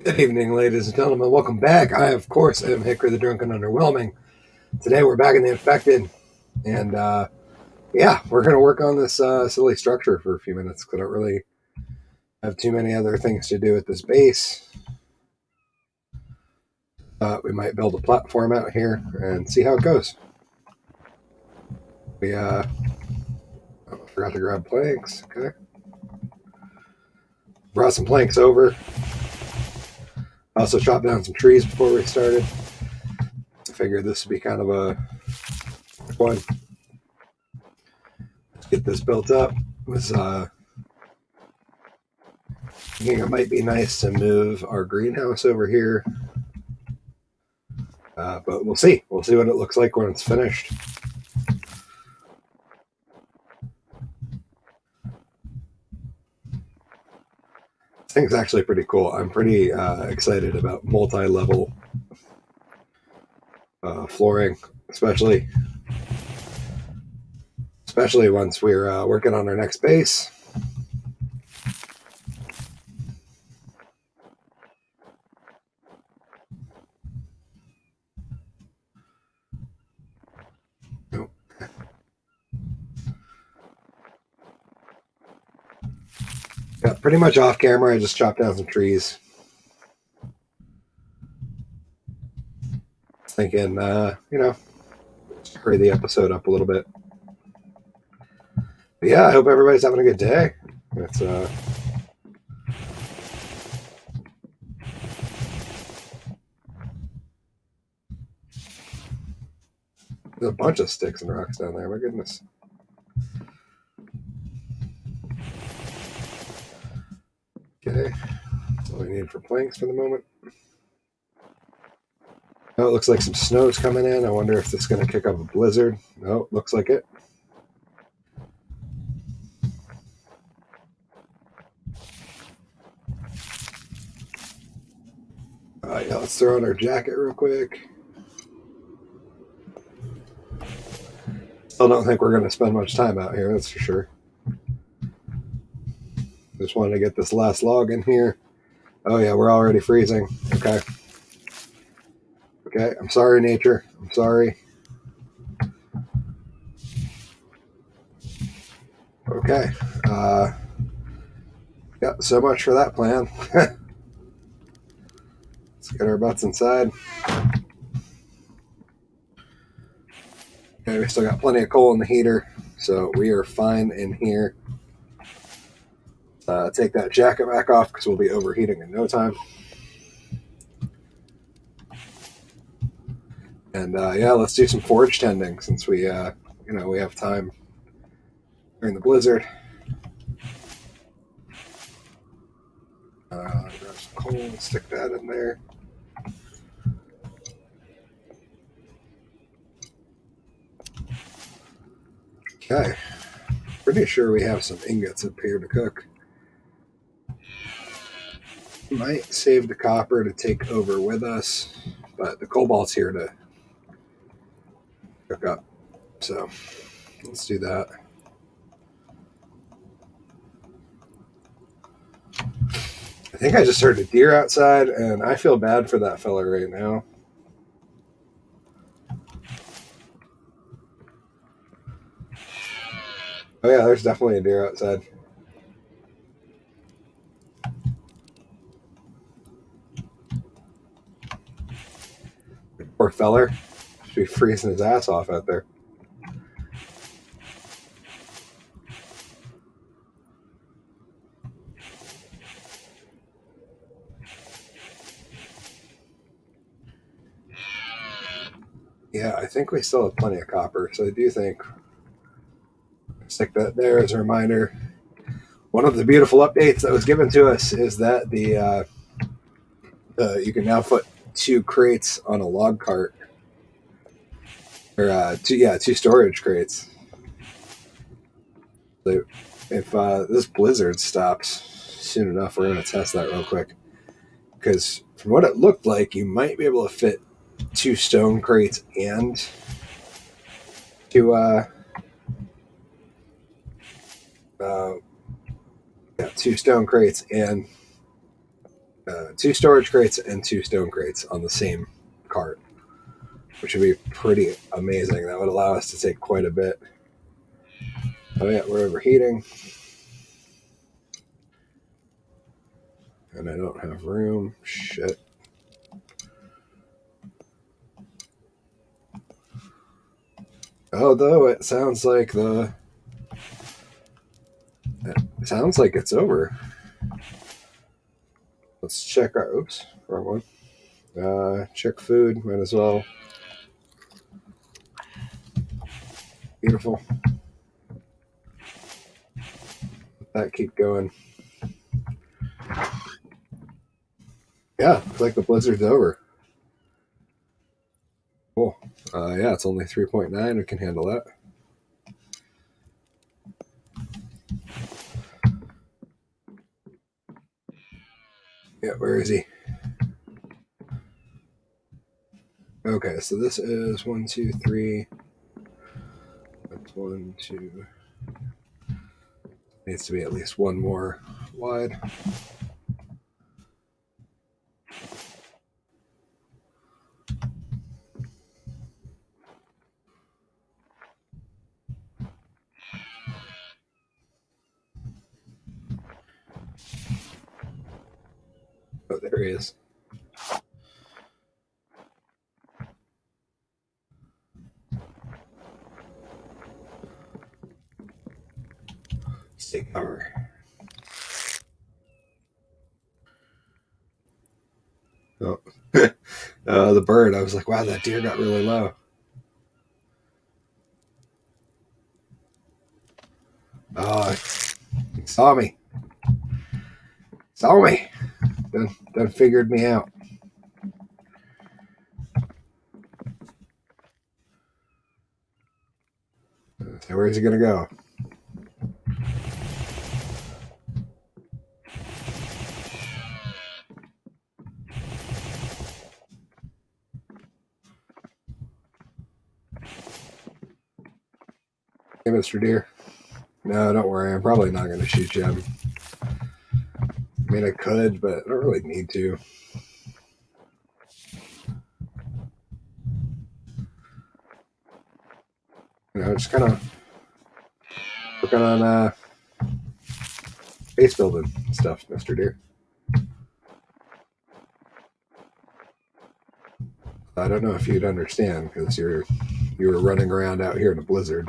Good evening, ladies and gentlemen. Welcome back. I, of course, am Hickory the Drunken Underwhelming. Today we're back in the Infected, and yeah, we're going to work on this silly structure for a few minutes because I don't really have too many other things to do at this base. We might build a platform out here and see how it goes. We forgot to grab planks. Okay, brought some planks over. Also chopped down some trees before we started. I figured this would be kind of a quick one. Let's get this built up. Was thinking it might be nice to move our greenhouse over here, but we'll see. We'll see what it looks like when it's finished. This thing's actually pretty cool. I'm pretty excited about multi-level flooring, especially once we're working on our next base. Yeah, pretty much off camera. I just chopped down some trees. Thinking, hurry the episode up a little bit. But yeah, I hope everybody's having a good day. It's there's a bunch of sticks and rocks down there. My goodness. Okay, that's all we need for planks for the moment. Oh, it looks like some snow's coming in. I wonder if this is going to kick up a blizzard. No, looks like it. Yeah, let's throw on our jacket real quick. Still don't think we're going to spend much time out here, that's for sure. Just wanted to get this last log in here. Oh yeah, we're already freezing. Okay. Okay, I'm sorry, nature. I'm sorry. Okay. Yeah, so much for that plan. Let's get our butts inside. Okay, we still got plenty of coal in the heater, so we are fine in here. Take that jacket back off because we'll be overheating in no time. And yeah, let's do some forge tending since we have time during the blizzard. Grab some coal and stick that in there. Okay, pretty sure we have some ingots up here to cook. Might save the copper to take over with us, but the cobalt's here to cook up. So let's do that. I think I just heard a deer outside, and I feel bad for that fella right now. Oh yeah, there's definitely a deer outside. Poor feller. Should be freezing his ass off out there. Yeah, I think we still have plenty of copper, so I do think stick that there as a reminder. One of the beautiful updates that was given to us is that you can now put 2 crates on a log cart, or two storage crates. So if this blizzard stops soon enough, we're going to test that real quick. Because from what it looked like, you might be able to fit 2 stone crates and 2 2 stone crates and 2 storage crates and 2 stone crates on the same cart, which would be pretty amazing. That would allow us to take quite a bit. Oh yeah, we're overheating. And I don't have room. Shit. Although it sounds like it's over. Let's check our, oops, wrong one. Check food, might as well. Beautiful. Let that keep going. Yeah, looks like the blizzard's over. Cool. Yeah, it's only 3.9. We can handle that. Yeah, where is he? Okay, so this is 1, 2, 3. That's 1, 2. Needs to be at least one more wide. Oh, there he is. Stick cover. Oh. The bird. I was like, wow, that deer got really low. Oh, he saw me. Saw me. Done figured me out. So where's he gonna go? Hey, Mr. Deer. No, don't worry. I'm probably not going to shoot you. I mean, I could, but I don't really need to. Just kind of working on base building stuff, Mr. Deer. I don't know if you'd understand because you were running around out here in a blizzard.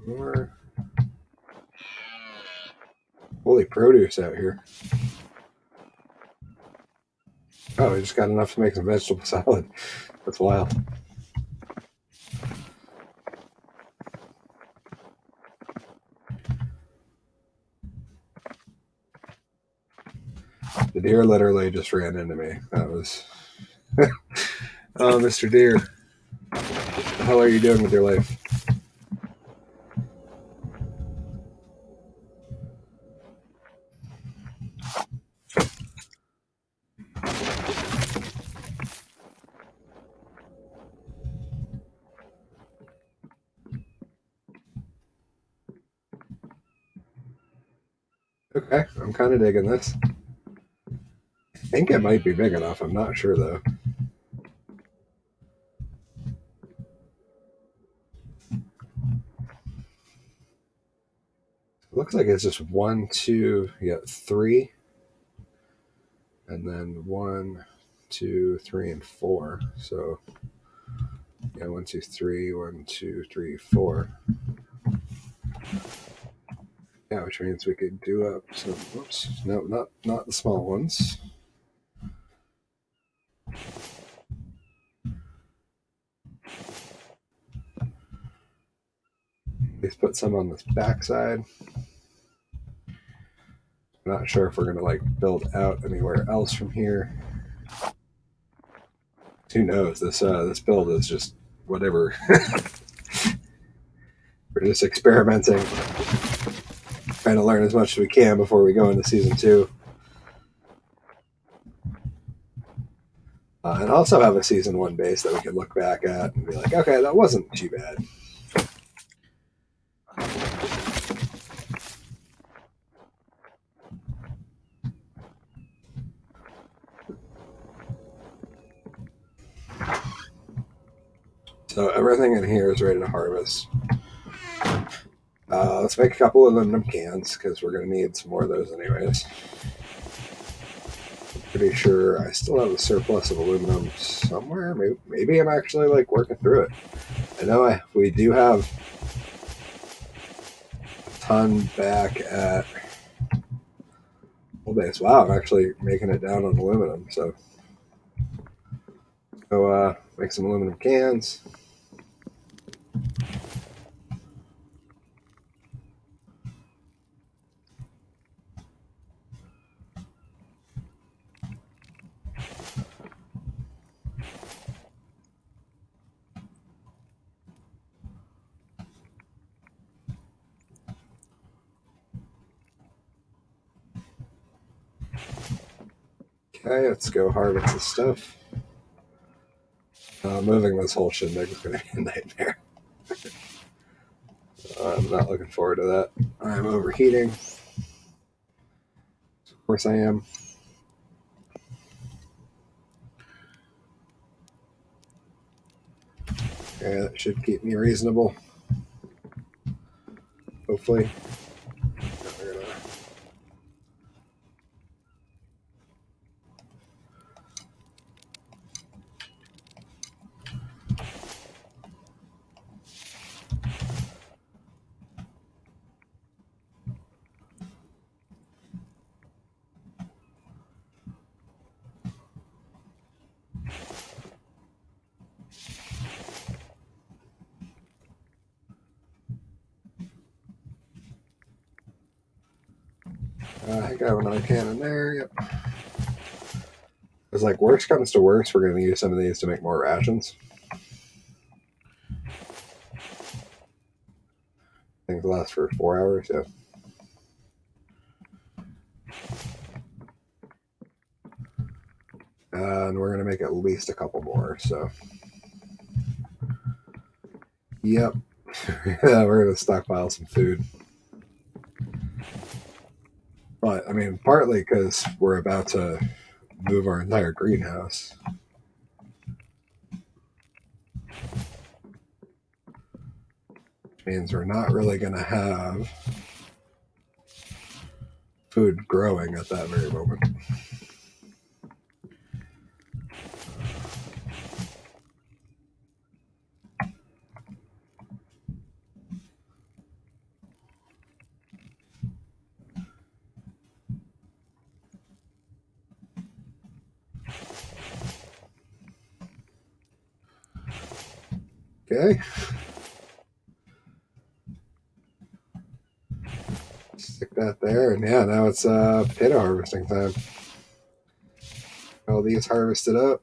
More holy produce out here. Oh, we just got enough to make some vegetable salad. That's wild. The deer literally just ran into me. That was... Oh, Mr. Deer. What the hell are you doing with your life? Okay, I'm kind of digging this. I think it might be big enough. I'm not sure, though. Looks like it's just 1, 2, you got 3, and then 1, 2, 3, and 4. So, yeah, 1, 2, 3, 1, 2, 3, 4. Yeah, which means we could do up some. Whoops, no, not the small ones. Let's put some on this backside. I'm not sure if we're gonna like build out anywhere else from here. Who knows? This build is just whatever. We're just experimenting, trying to learn as much as we can before we go into season 2. And also have a season 1 base that we could look back at and be like, okay, that wasn't too bad. So everything in here is ready to harvest. Let's make a couple of aluminum cans because we're going to need some more of those anyways. Pretty sure I still have a surplus of aluminum somewhere. Maybe I'm actually like working through it. I know we do have a ton back at Old Base. Wow, I'm actually making it down on aluminum. So go make some aluminum cans. Okay, let's go harvest this stuff. Moving this whole shindig is going to be a nightmare. I'm not looking forward to that. I'm overheating. Of course I am. Okay, that should keep me reasonable. Hopefully. I think I have another can in there. Yep. It's like worst comes to worst, we're going to use some of these to make more rations. Things last for 4 hours. Yeah. And we're going to make at least a couple more. So, yep. Yeah, we're going to stockpile some food. But I mean, partly because we're about to move our entire greenhouse. Which means we're not really going to have food growing at that very moment. Okay. Stick that there, and yeah, now it's potato harvesting time. All these harvested up.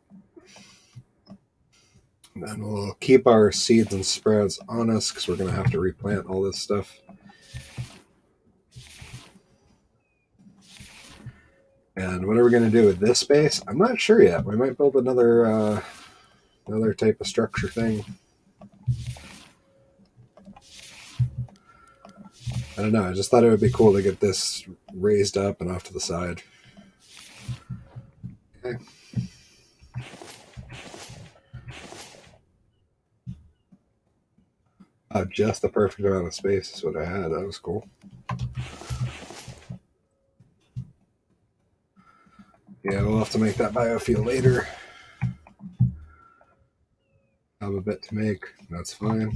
And then we'll keep our seeds and sprouts on us because we're going to have to replant all this stuff. And what are we going to do with this space? I'm not sure yet. We might build another type of structure thing. I don't know. I just thought it would be cool to get this raised up and off to the side. Okay. Just the perfect amount of space is what I had. That was cool. Yeah, we'll have to make that biofuel later. I have a bit to make. That's fine.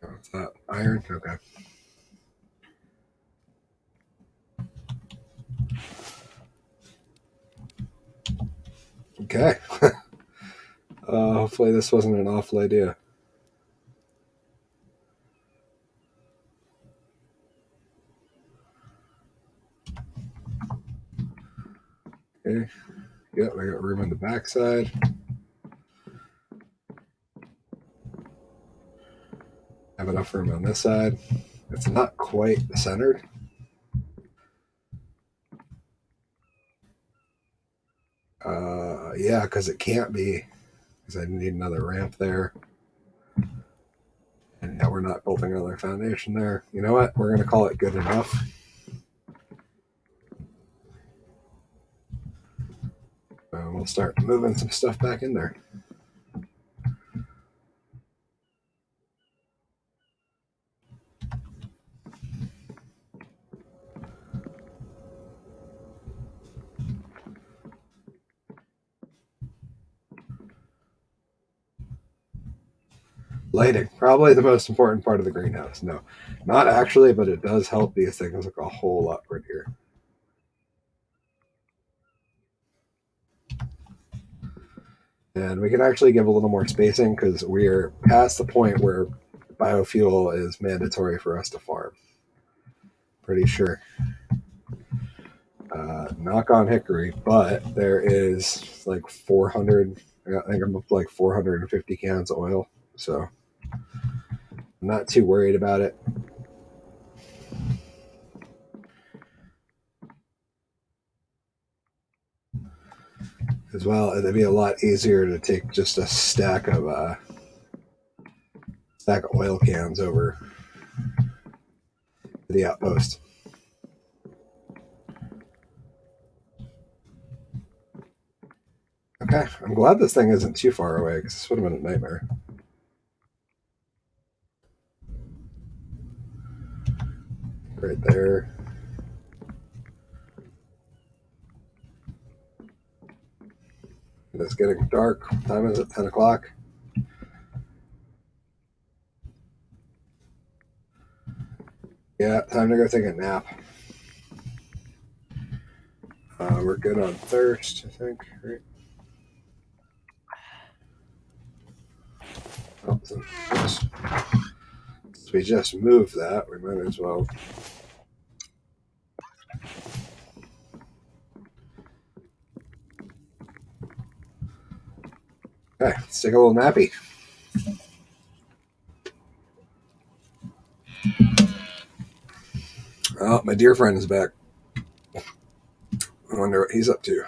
What's that? Iron? Okay. Okay. Hopefully this wasn't an awful idea. Okay. Yep, I got room on the backside. Have enough room on this side. It's not quite centered. Yeah, because it can't be, because I need another ramp there. And now we're not building another foundation there. You know what? We're going to call it good enough. We'll start moving some stuff back in there. Lighting, probably the most important part of the greenhouse. No, not actually, but it does help these things look a whole lot prettier. And we can actually give a little more spacing because we're past the point where biofuel is mandatory for us to farm. Pretty sure. Knock on hickory, but there is like 400, I think I'm up to like 450 cans of oil. So I'm not too worried about it. As well, it'd be a lot easier to take just a stack of oil cans over to the outpost. Okay, I'm glad this thing isn't too far away because this would have been a nightmare. Right there. It's getting dark. What time is it? 10 o'clock. Yeah, time to go take a nap. We're good on thirst, I think, right? Oh, so we just moved that. We might as well. Okay, let's take a little nappy. Oh, my dear friend is back. I wonder what he's up to.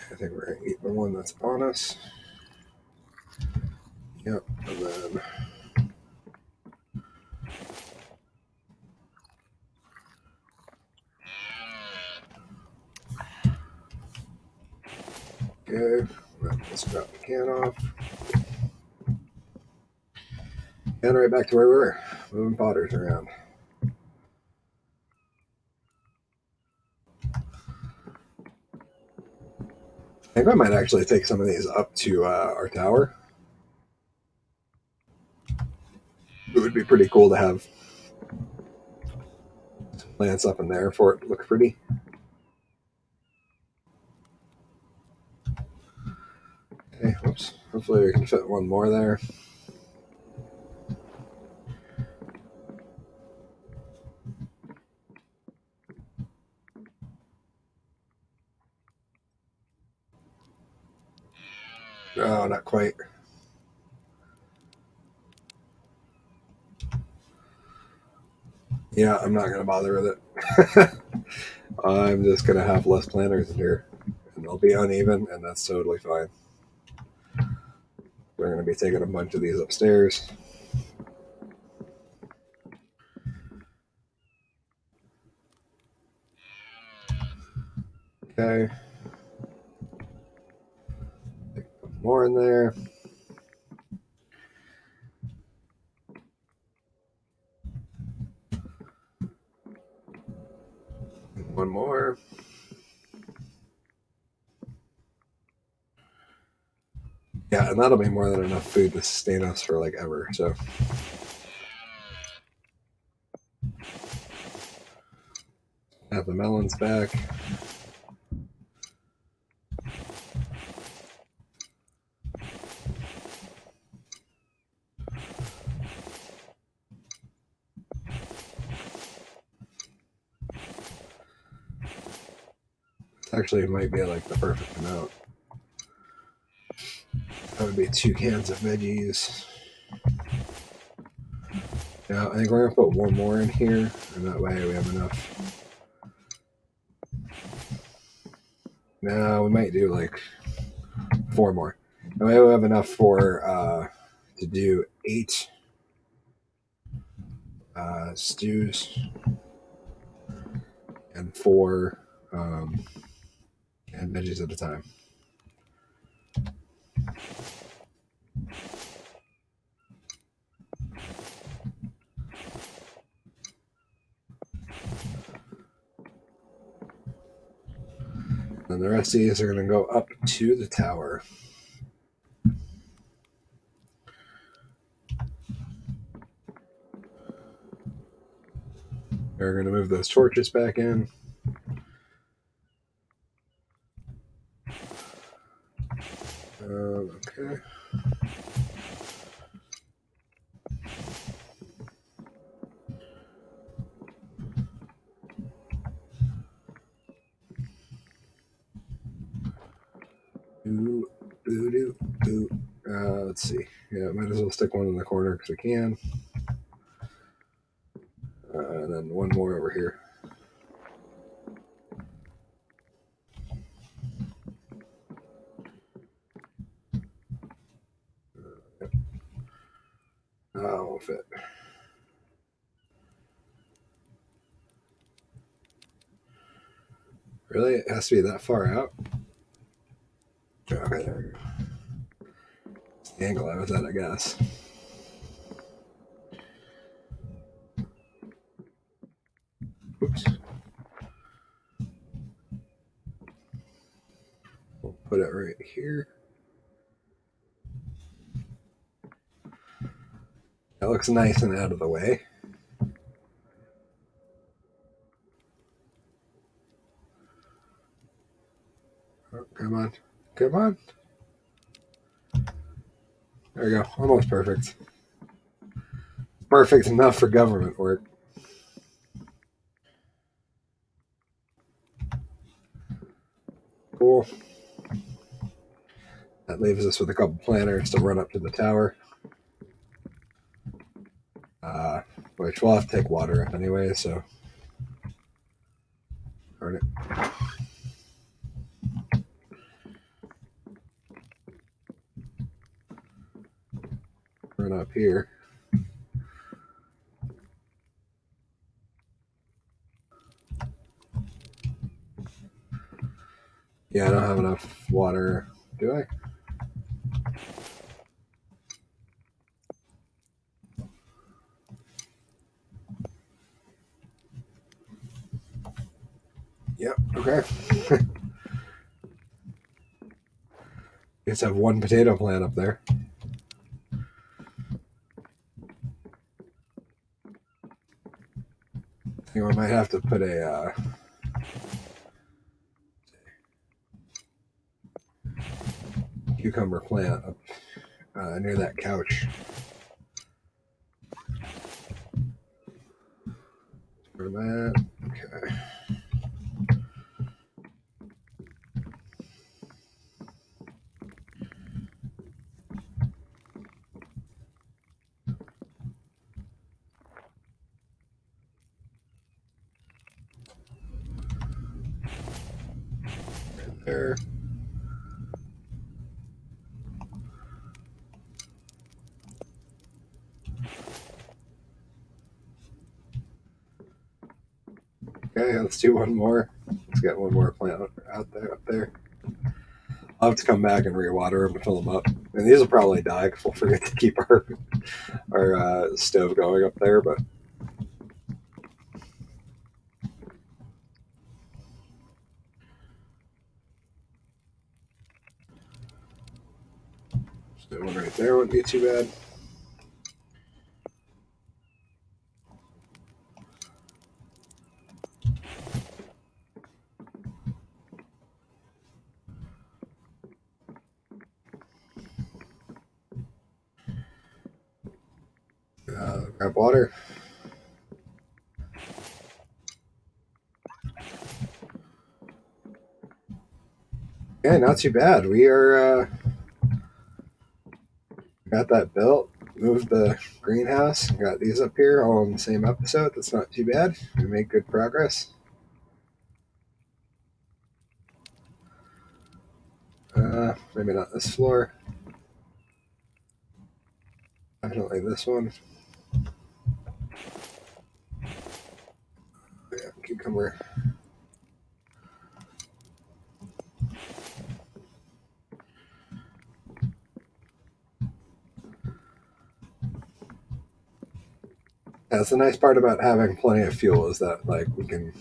I think we're going to eat the one that's on us. Yep, and then okay, let's drop the can off. And right back to where we were, moving potters around. I think I might actually take some of these up to our tower. It would be pretty cool to have plants up in there for it to look pretty. Okay, whoops. Hopefully we can fit one more there. No, not quite. Yeah, I'm not going to bother with it. I'm just going to have less planters in here. And they'll be uneven, and that's totally fine. We're going to be taking a bunch of these upstairs. Okay. More in there. One more. Yeah, and that'll be more than enough food to sustain us for like ever. So have the melons back. Actually, it might be like the perfect amount. That would be 2 cans of veggies. Now, I think we're going to put one more in here, and that way we have enough. Now, we might do like 4 more. That way we have enough for to do 8 stews and 4 and veggies at a time. And the rest of these are going to go up to the tower. We're going to move those torches back in. Okay. Let's see. Yeah, might as well stick one in the corner because we can. And then one more over here. Won't fit. Really? It has to be that far out? Okay, there we go. It's the angle I was at, I guess. Oops. We'll put it right here. That looks nice and out of the way. Oh, come on. Come on. There we go. Almost perfect. Perfect enough for government work. Cool. That leaves us with a couple planters to run up to the tower. Which we'll have to take water up anyway, so. Darn it. Run up here. Yeah, I don't have enough water, do I? Yep, okay. Just have one potato plant up there. I think I might have to put a cucumber plant up near that couch. Where am I at? Okay. Right there. Okay, let's do one more. Let's get one more plant out there, up there. I'll have to come back and rewater them and fill them up. And these will probably die because we'll forget to keep our stove going up there. But so one right there wouldn't be too bad. Grab water. Yeah, not too bad. We are got that built. moved the greenhouse. Got these up here all in the same episode. That's not too bad. We made good progress. Maybe not this floor. Definitely this one. Yeah, cucumber. That's the nice part about having plenty of fuel is that like we can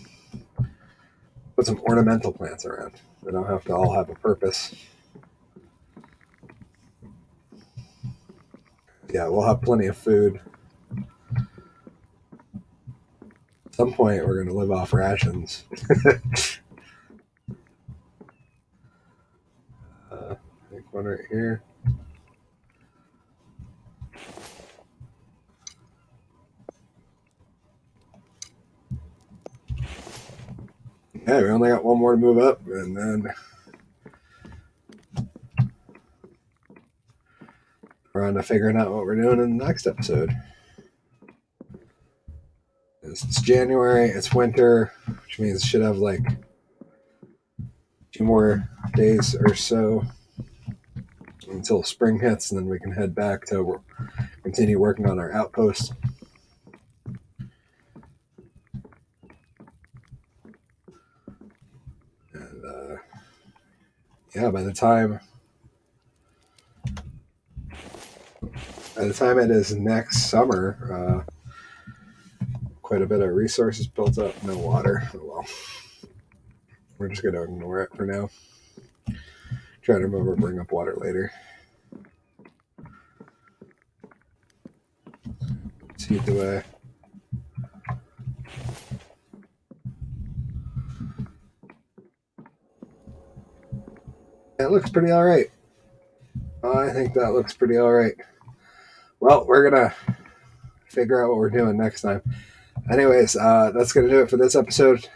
put some ornamental plants around. They don't have to all have a purpose. Yeah, we'll have plenty of food. At some point, we're going to live off rations. I think one right here. Yeah, we only got one more to move up, and then we're on to figuring out what we're doing in the next episode. It's January, it's winter, which means it should have like 2 more days or so until spring hits, and then we can head back to continue working on our outpost. And yeah, by the time it is next summer, quite a bit of resources built up. No water. Oh, well, we're just going to ignore it for now. Try to remember to bring up water later. Seed the way. That looks pretty all right. I think that looks pretty all right. Well, we're going to figure out what we're doing next time. Anyways, that's going to do it for this episode.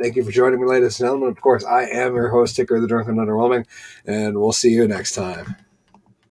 Thank you for joining me, ladies and gentlemen. Of course, I am your host, Hicker the Drunken Underwhelming, and we'll see you next time.